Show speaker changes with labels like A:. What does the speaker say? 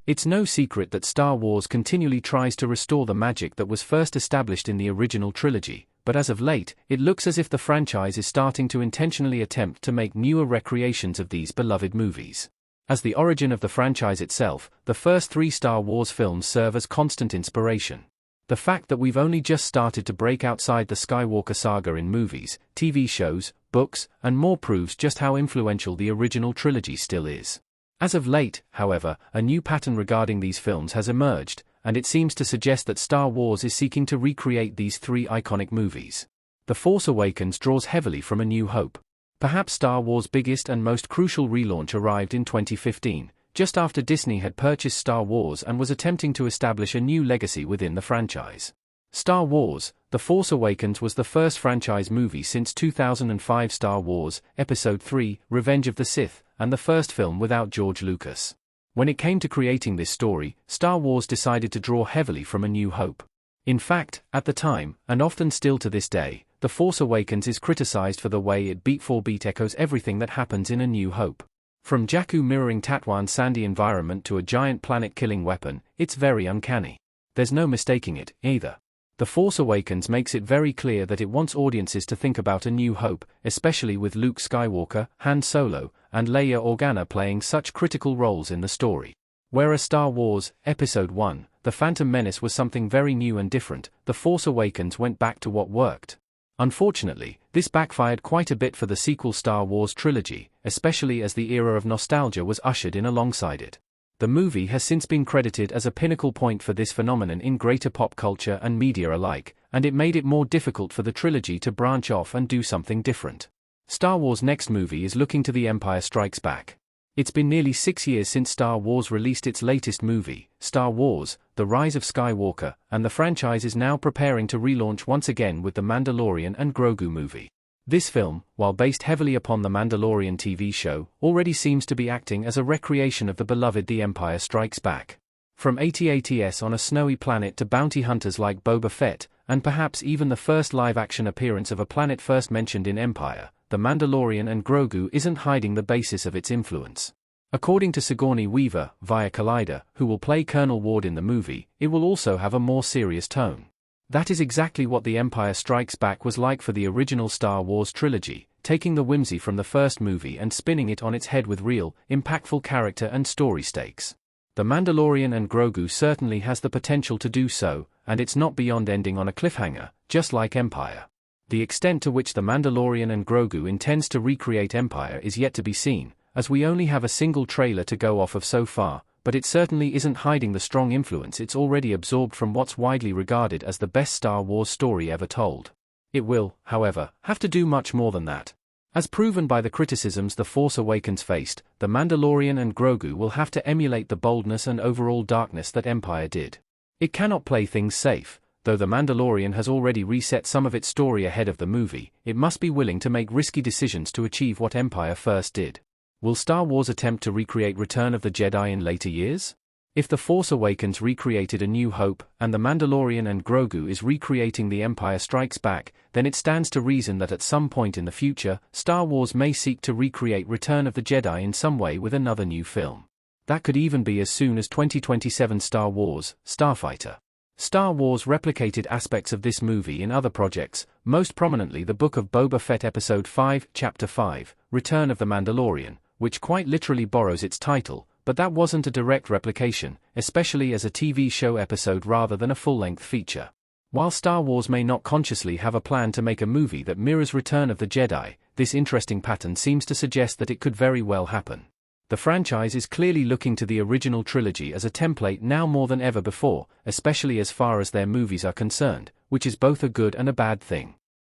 A: It's no secret that Star Wars continually tries to restore the magic that was first established in the original trilogy, but as of late, it looks as if the franchise is starting to intentionally attempt to make newer recreations of these beloved movies. As the origin of the franchise itself, the first 3 Star Wars films serve as constant inspiration. The fact that we've only just started to break outside the Skywalker saga in movies, TV shows, books, and more proves just how influential the original trilogy still is. As of late, however, a new pattern regarding these films has emerged, and it seems to suggest that Star Wars is seeking to recreate these 3 iconic movies. The Force Awakens draws heavily from A New Hope. Perhaps Star Wars' biggest and most crucial relaunch arrived in 2015, just after Disney had purchased Star Wars and was attempting to establish a new legacy within the franchise. Star Wars: The Force Awakens was the first franchise movie since 2005 Star Wars, Episode III, Revenge of the Sith, and the first film without George Lucas. When it came to creating this story, Star Wars decided to draw heavily from A New Hope. In fact, at the time, and often still to this day, The Force Awakens is criticized for the way it beat-for-beat echoes everything that happens in A New Hope. From Jakku mirroring Tatooine's sandy environment to a giant planet-killing weapon, it's very uncanny. There's no mistaking it, either. The Force Awakens makes it very clear that it wants audiences to think about A New Hope, especially with Luke Skywalker, Han Solo, and Leia Organa playing such critical roles in the story. Whereas Star Wars, Episode I, The Phantom Menace was something very new and different, The Force Awakens went back to what worked. Unfortunately, this backfired quite a bit for the sequel Star Wars trilogy, especially as the era of nostalgia was ushered in alongside it. The movie has since been credited as a pinnacle point for this phenomenon in greater pop culture and media alike, and it made it more difficult for the trilogy to branch off and do something different. Star Wars' next movie is looking to The Empire Strikes Back. It's been nearly 6 years since Star Wars released its latest movie, Star Wars: The Rise of Skywalker, and the franchise is now preparing to relaunch once again with The Mandalorian and Grogu movie. This film, while based heavily upon the Mandalorian TV show, already seems to be acting as a recreation of the beloved The Empire Strikes Back. From AT-ATs on a snowy planet to bounty hunters like Boba Fett, and perhaps even the first live-action appearance of a planet first mentioned in Empire, The Mandalorian and Grogu isn't hiding the basis of its influence. According to Sigourney Weaver, via Collider, who will play Colonel Ward in the movie, it will also have a more serious tone. That is exactly what The Empire Strikes Back was like for the original Star Wars trilogy, taking the whimsy from the first movie and spinning it on its head with real, impactful character and story stakes. The Mandalorian and Grogu certainly has the potential to do so, and it's not beyond ending on a cliffhanger, just like Empire. The extent to which The Mandalorian and Grogu intends to recreate Empire is yet to be seen, as we only have a single trailer to go off of so far, but it certainly isn't hiding the strong influence it's already absorbed from what's widely regarded as the best Star Wars story ever told. It will, however, have to do much more than that. As proven by the criticisms The Force Awakens faced, The Mandalorian and Grogu will have to emulate the boldness and overall darkness that Empire did. It cannot play things safe. Though The Mandalorian has already reset some of its story ahead of the movie, it must be willing to make risky decisions to achieve what Empire first did. Will Star Wars attempt to recreate Return of the Jedi in later years? If The Force Awakens recreated A New Hope, and The Mandalorian and Grogu is recreating The Empire Strikes Back, then it stands to reason that at some point in the future, Star Wars may seek to recreate Return of the Jedi in some way with another new film. That could even be as soon as 2027 Star Wars: Starfighter. Star Wars replicated aspects of this movie in other projects, most prominently the Book of Boba Fett Episode 5, Chapter 5, Return of the Mandalorian, which quite literally borrows its title, but that wasn't a direct replication, especially as a TV show episode rather than a full-length feature. While Star Wars may not consciously have a plan to make a movie that mirrors Return of the Jedi, this interesting pattern seems to suggest that it could very well happen. The franchise is clearly looking to the original trilogy as a template now more than ever before, especially as far as their movies are concerned, which is both a good and a bad thing.